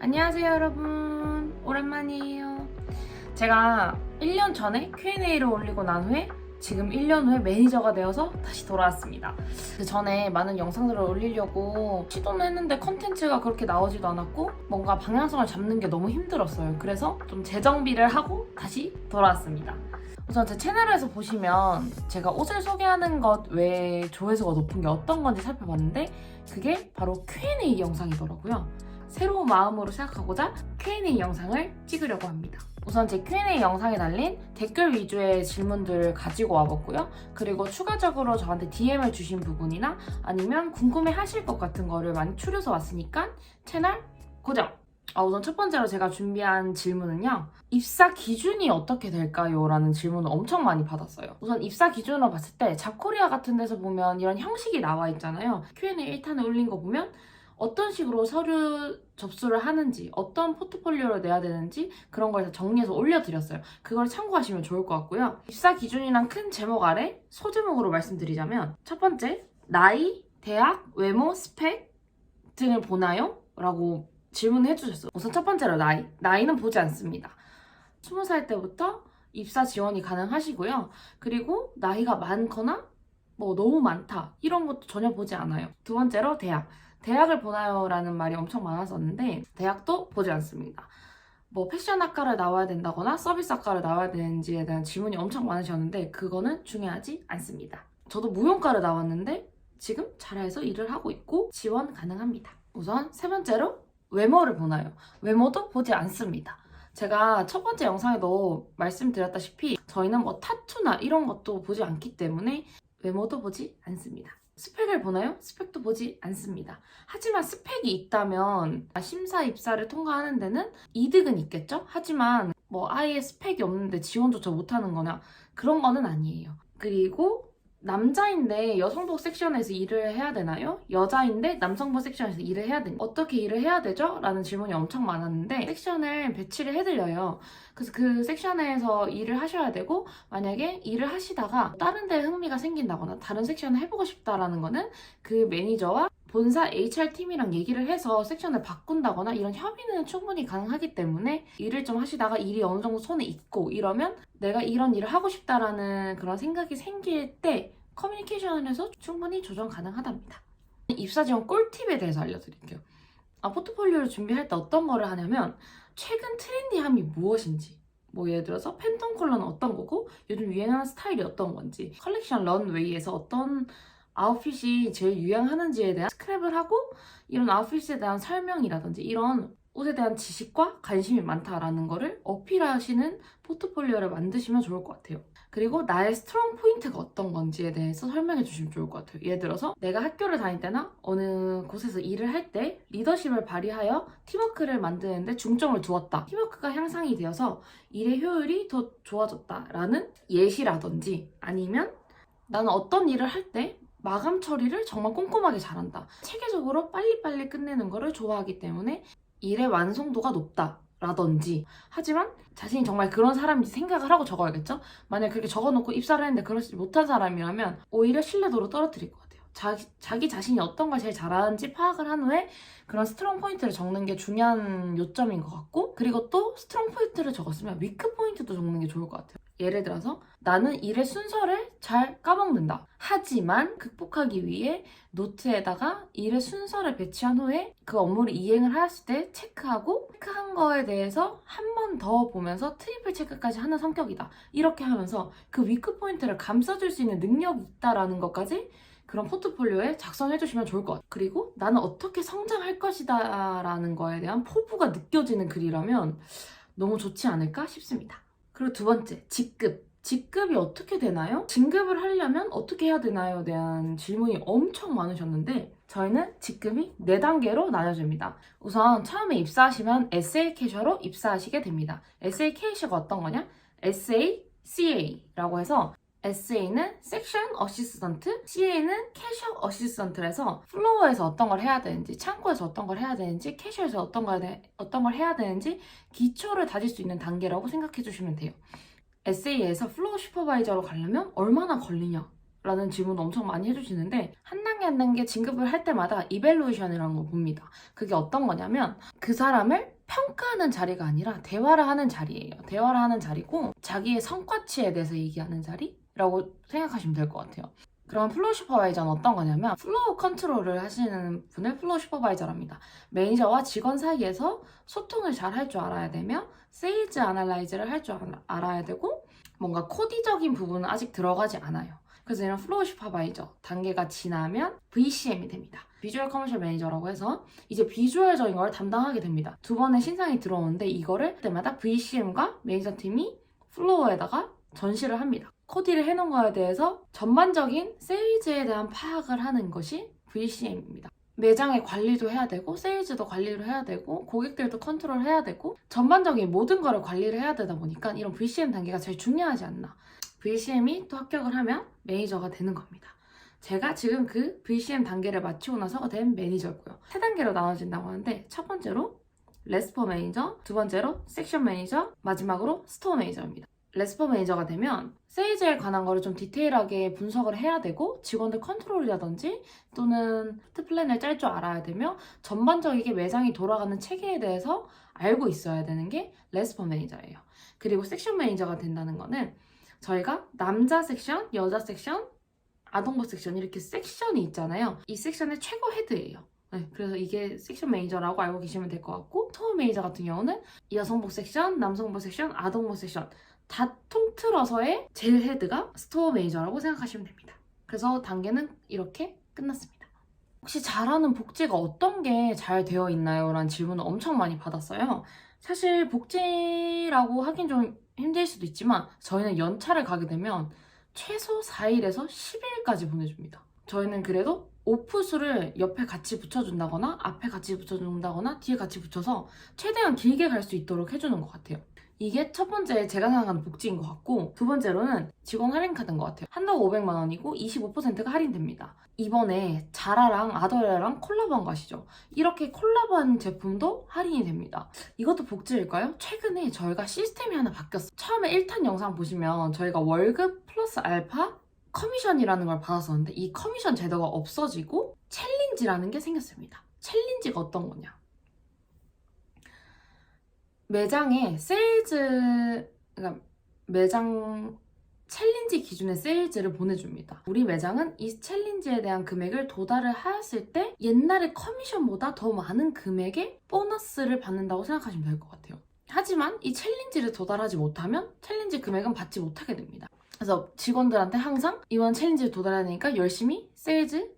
안녕하세요 여러분, 오랜만이에요. 제가 1년 전에 Q&A를 올리고 난 후에 지금 1년 후에 매니저가 되어서 다시 돌아왔습니다. 그 전에 많은 영상들을 올리려고 시도는 했는데 컨텐츠가 그렇게 나오지도 않았고 뭔가 방향성을 잡는 게 너무 힘들었어요. 그래서 좀 재정비를 하고 다시 돌아왔습니다. 우선 제 채널에서 보시면 제가 옷을 소개하는 것 외에 조회수가 높은 게 어떤 건지 살펴봤는데 그게 바로 Q&A 영상이더라고요. 새로운 마음으로 시작하고자 Q&A 영상을 찍으려고 합니다. 우선 제 Q&A 영상에 달린 댓글 위주의 질문들을 가지고 와봤고요. 그리고 추가적으로 저한테 DM을 주신 부분이나 아니면 궁금해하실 것 같은 거를 많이 추려서 왔으니까 채널 고정! 우선 첫 번째로 제가 준비한 질문은요. 입사 기준이 어떻게 될까요? 라는 질문을 엄청 많이 받았어요. 우선 입사 기준으로 봤을 때 잡코리아 같은 데서 보면 이런 형식이 나와 있잖아요. Q&A 1탄에 올린 거 보면 어떤 식으로 서류 접수를 하는지, 어떤 포트폴리오를 내야 되는지 그런 걸 다 정리해서 올려드렸어요. 그걸 참고하시면 좋을 것 같고요. 입사 기준이란 큰 제목 아래 소제목으로 말씀드리자면 첫 번째, 나이, 대학, 외모, 스펙 등을 보나요? 라고 질문을 해주셨어요. 우선 첫 번째로 나이는 보지 않습니다. 20살 때부터 입사 지원이 가능하시고요. 그리고 나이가 많거나 뭐 너무 많다 이런 것도 전혀 보지 않아요. 두 번째로 대학을 보나요? 라는 말이 엄청 많았었는데 대학도 보지 않습니다. 뭐 패션학과를 나와야 된다거나 서비스학과를 나와야 되는지에 대한 질문이 엄청 많으셨는데 그거는 중요하지 않습니다. 저도 무용과를 나왔는데 지금 자라에서 일을 하고 있고 지원 가능합니다. 우선 세 번째로 외모를 보나요? 외모도 보지 않습니다. 제가 첫 번째 영상에도 말씀드렸다시피 저희는 뭐 타투나 이런 것도 보지 않기 때문에 외모도 보지 않습니다. 스펙을 보나요? 스펙도 보지 않습니다. 하지만 스펙이 있다면 심사 입사를 통과하는 데는 이득은 있겠죠? 하지만 뭐 아예 스펙이 없는데 지원조차 못하는 거나 그런 거는 아니에요. 그리고 남자인데 여성복 섹션에서 일을 해야 되나요? 여자인데 남성복 섹션에서 일을 해야 되나요? 어떻게 일을 해야 되죠? 라는 질문이 엄청 많았는데 섹션을 배치를 해드려요. 그래서 그 섹션에서 일을 하셔야 되고 만약에 일을 하시다가 다른 데에 흥미가 생긴다거나 다른 섹션을 해보고 싶다라는 거는 그 매니저와 본사 HR팀이랑 얘기를 해서 섹션을 바꾼다거나 이런 협의는 충분히 가능하기 때문에 일을 좀 하시다가 일이 어느 정도 손에 익고 이러면 내가 이런 일을 하고 싶다라는 그런 생각이 생길 때 커뮤니케이션을 해서 충분히 조정 가능하답니다. 입사 지원 꿀팁에 대해서 알려드릴게요. 포트폴리오를 준비할 때 어떤 거를 하냐면 최근 트렌디함이 무엇인지 뭐 예를 들어서 팬톤 컬러는 어떤 거고 요즘 유행하는 스타일이 어떤 건지 컬렉션 런웨이에서 어떤 아웃핏이 제일 유행하는지에 대한 스크랩을 하고 이런 아웃핏에 대한 설명이라든지 이런 옷에 대한 지식과 관심이 많다라는 거를 어필하시는 포트폴리오를 만드시면 좋을 것 같아요. 그리고 나의 스트롱 포인트가 어떤 건지에 대해서 설명해 주시면 좋을 것 같아요. 예를 들어서 내가 학교를 다닐 때나 어느 곳에서 일을 할 때 리더십을 발휘하여 팀워크를 만드는데 중점을 두었다. 팀워크가 향상이 되어서 일의 효율이 더 좋아졌다라는 예시라든지 아니면 나는 어떤 일을 할 때 마감 처리를 정말 꼼꼼하게 잘한다. 체계적으로 빨리빨리 끝내는 거를 좋아하기 때문에 일의 완성도가 높다. 라든지 하지만 자신이 정말 그런 사람인지 생각을 하고 적어야겠죠? 만약 그렇게 적어놓고 입사를 했는데 그러지 못한 사람이라면 오히려 신뢰도를 떨어뜨릴 것 같아요. 자기 자신이 어떤 걸 제일 잘하는지 파악을 한 후에 그런 스트롱 포인트를 적는 게 중요한 요점인 것 같고 그리고 또 스트롱 포인트를 적었으면 위크 포인트도 적는 게 좋을 것 같아요. 예를 들어서 나는 일의 순서를 잘 까먹는다. 하지만 극복하기 위해 노트에다가 일의 순서를 배치한 후에 그 업무를 이행을 하였을 때 체크하고 체크한 거에 대해서 한 번 더 보면서 트리플 체크까지 하는 성격이다. 이렇게 하면서 그 위크 포인트를 감싸줄 수 있는 능력이 있다라는 것까지 그런 포트폴리오에 작성해 주시면 좋을 것 같아요. 그리고 나는 어떻게 성장할 것이다 라는 거에 대한 포부가 느껴지는 글이라면 너무 좋지 않을까 싶습니다. 그리고 두 번째, 직급. 직급이 어떻게 되나요? 진급을 하려면 어떻게 해야 되나요? 에 대한 질문이 엄청 많으셨는데 저희는 직급이 4단계로 나눠집니다. 우선 처음에 입사하시면 SA 캐셔로 입사하시게 됩니다. SA 캐셔가 어떤 거냐? SA, CA라고 해서 SA는 섹션 어시스턴트, CA는 캐셔 어시스턴트라서 플로어에서 어떤 걸 해야 되는지, 창고에서 어떤 걸 해야 되는지, 캐셔에서 어떤 걸 해야 되는지 기초를 다질 수 있는 단계라고 생각해 주시면 돼요. SA에서 플로어 슈퍼바이저로 가려면 얼마나 걸리냐? 라는 질문 엄청 많이 해주시는데 한 단계 진급을 할 때마다 이벨루이션이라는 걸 봅니다. 그게 어떤 거냐면 그 사람을 평가하는 자리가 아니라 대화를 하는 자리예요. 대화를 하는 자리고 자기의 성과치에 대해서 얘기하는 자리라고 생각하시면 될 것 같아요. 그럼 플로우 슈퍼바이저는 어떤 거냐면 플로우 컨트롤을 하시는 분을 플로우 슈퍼바이저랍니다. 매니저와 직원 사이에서 소통을 잘 할 줄 알아야 되며 세일즈 아날라이즈를 할 줄 알아야 되고 뭔가 코디적인 부분은 아직 들어가지 않아요. 그래서 이런 플로우 슈퍼바이저 단계가 지나면 VCM이 됩니다. 비주얼 커머셜 매니저라고 해서 이제 비주얼적인 걸 담당하게 됩니다. 두 번의 신상이 들어오는데 이거를 때마다 VCM과 매니저 팀이 플로어에다가 전시를 합니다. 코디를 해놓은 거에 대해서 전반적인 세일즈에 대한 파악을 하는 것이 VCM입니다. 매장의 관리도 해야 되고 세일즈도 관리를 해야 되고 고객들도 컨트롤해야 되고 전반적인 모든 거를 관리를 해야 되다 보니까 이런 VCM 단계가 제일 중요하지 않나. VCM이 또 합격을 하면 매니저가 되는 겁니다. 제가 지금 그 VCM 단계를 마치고 나서 된 매니저고요. 세 단계로 나눠진다고 하는데 첫 번째로 레스퍼 매니저, 두 번째로 섹션 매니저, 마지막으로 스토어 매니저입니다. 레스퍼 매니저가 되면 세일즈에 관한 거를 좀 디테일하게 분석을 해야 되고 직원들 컨트롤이라든지 또는 포트 플랜을 짤 줄 알아야 되며 전반적이게 매장이 돌아가는 체계에 대해서 알고 있어야 되는 게 레스퍼 매니저예요. 그리고 섹션 매니저가 된다는 거는 저희가 남자 섹션, 여자 섹션, 아동부 섹션 이렇게 섹션이 있잖아요. 이 섹션의 최고 헤드예요. 네, 그래서 이게 섹션 매니저라고 알고 계시면 될 것 같고 스토어 매니저 같은 경우는 여성복 섹션, 남성복 섹션, 아동복 섹션 다 통틀어서의 제일 헤드가 스토어 매니저라고 생각하시면 됩니다. 그래서 단계는 이렇게 끝났습니다. 혹시 잘하는 복지가 어떤 게 잘 되어 있나요? 라는 질문을 엄청 많이 받았어요. 사실 복지라고 하긴 좀 힘들 수도 있지만 저희는 연차를 가게 되면 최소 4일에서 10일까지 보내줍니다. 저희는 그래도 오프수를 옆에 같이 붙여준다거나 앞에 같이 붙여준다거나 뒤에 같이 붙여서 최대한 길게 갈 수 있도록 해주는 것 같아요. 이게 첫 번째 제가 생각하는 복지인 것 같고 두 번째로는 직원 할인 카드인 것 같아요. 한도가 500만 원이고 25%가 할인됩니다. 이번에 자라랑 아더레랑 콜라보한 거 아시죠? 이렇게 콜라보한 제품도 할인이 됩니다. 이것도 복지일까요? 최근에 저희가 시스템이 하나 바뀌었어요. 처음에 1탄 영상 보시면 저희가 월급 플러스 알파 커미션이라는 걸 받았었는데 이 커미션 제도가 없어지고 챌린지라는 게 생겼습니다. 챌린지가 어떤 거냐? 매장에 세일즈, 그러니까 매장 챌린지 기준의 세일즈를 보내줍니다. 우리 매장은 이 챌린지에 대한 금액을 도달을 하였을 때 옛날의 커미션보다 더 많은 금액의 보너스를 받는다고 생각하시면 될 것 같아요. 하지만 이 챌린지를 도달하지 못하면 챌린지 금액은 받지 못하게 됩니다. 그래서 직원들한테 항상 이번 챌린지를 도달해야 되니까 열심히 세일즈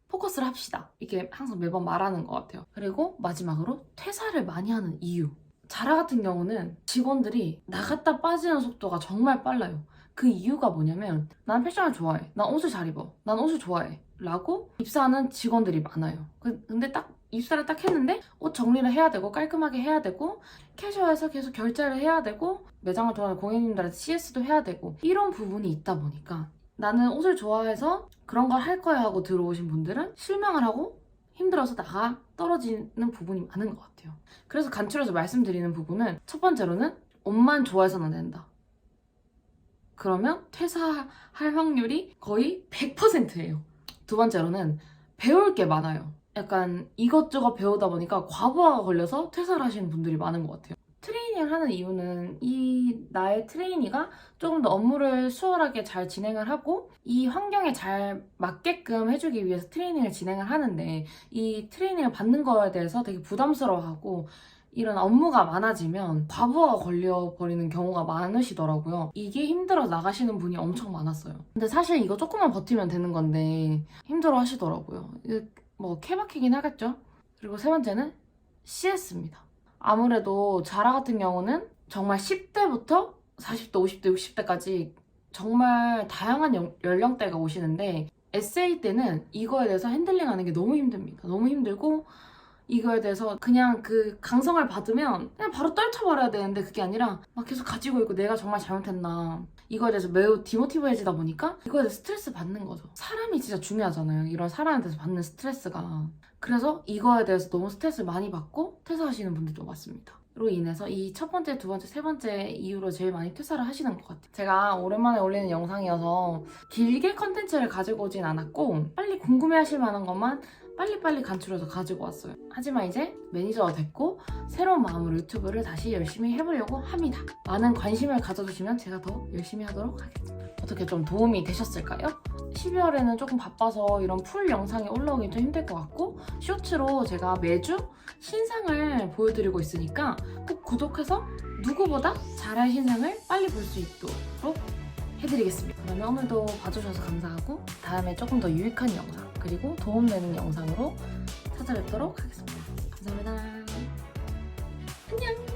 포커스를 합시다. 이게 항상 매번 말하는 것 같아요. 그리고 마지막으로 퇴사를 많이 하는 이유. 자라 같은 경우는 직원들이 나갔다 빠지는 속도가 정말 빨라요. 그 이유가 뭐냐면 난 패션을 좋아해. 난 옷을 잘 입어. 난 옷을 좋아해. 라고 입사하는 직원들이 많아요. 근데 딱 입사를 딱 했는데 옷 정리를 해야 되고 깔끔하게 해야 되고 캐주얼해서 계속 결제를 해야 되고 매장을 도와주는 고객님들한테 CS도 해야 되고 이런 부분이 있다 보니까 나는 옷을 좋아해서 그런 걸 할 거야 하고 들어오신 분들은 실망을 하고 힘들어서 나가 떨어지는 부분이 많은 것 같아요. 그래서 간추려서 말씀드리는 부분은 첫 번째로는 옷만 좋아해서는 안 된다. 그러면 퇴사할 확률이 거의 100%예요. 두 번째로는 배울 게 많아요. 약간 이것저것 배우다 보니까 과부하가 걸려서 퇴사를 하시는 분들이 많은 것 같아요. 트레이닝을 하는 이유는 이 나의 트레이니가 조금 더 업무를 수월하게 잘 진행을 하고 이 환경에 잘 맞게끔 해주기 위해서 트레이닝을 진행을 하는데 이 트레이닝을 받는 거에 대해서 되게 부담스러워하고 이런 업무가 많아지면 과부하가 걸려버리는 경우가 많으시더라고요. 이게 힘들어 나가시는 분이 엄청 많았어요. 근데 사실 이거 조금만 버티면 되는 건데 힘들어 하시더라고요. 뭐 케바케긴 하겠죠. 그리고 세 번째는 CS입니다. 아무래도 자라 같은 경우는 정말 10대부터 40대, 50대, 60대까지 정말 다양한 연령대가 오시는데 SA 때는 이거에 대해서 핸들링하는 게 너무 힘듭니다. 너무 힘들고 이거에 대해서 그냥 그 강성을 받으면 그냥 바로 떨쳐버려야 되는데 그게 아니라 막 계속 가지고 있고 내가 정말 잘못했나 이거에 대해서 매우 디모티브해지다 보니까 이거에 대해서 스트레스 받는 거죠. 사람이 진짜 중요하잖아요. 이런 사람에 대해서 받는 스트레스가. 그래서 이거에 대해서 너무 스트레스를 많이 받고 퇴사하시는 분들도 많습니다. 로 인해서 이 첫 번째, 두 번째, 세 번째 이유로 제일 많이 퇴사를 하시는 것 같아요. 제가 오랜만에 올리는 영상이어서 길게 컨텐츠를 가지고 오진 않았고 빨리 궁금해하실 만한 것만 빨리빨리 간추려서 가지고 왔어요. 하지만 이제 매니저가 됐고 새로운 마음으로 유튜브를 다시 열심히 해보려고 합니다. 많은 관심을 가져주시면 제가 더 열심히 하도록 하겠습니다. 어떻게 좀 도움이 되셨을까요? 12월에는 조금 바빠서 이런 풀 영상이 올라오기 좀 힘들 것 같고 쇼츠로 제가 매주 신상을 보여드리고 있으니까 꼭 구독해서 누구보다 잘할 신상을 빨리 볼 수 있도록 해드리겠습니다. 그러면 오늘도 봐주셔서 감사하고 다음에 조금 더 유익한 영상 그리고 도움되는 영상으로 찾아뵙도록 하겠습니다. 감사합니다. 안녕!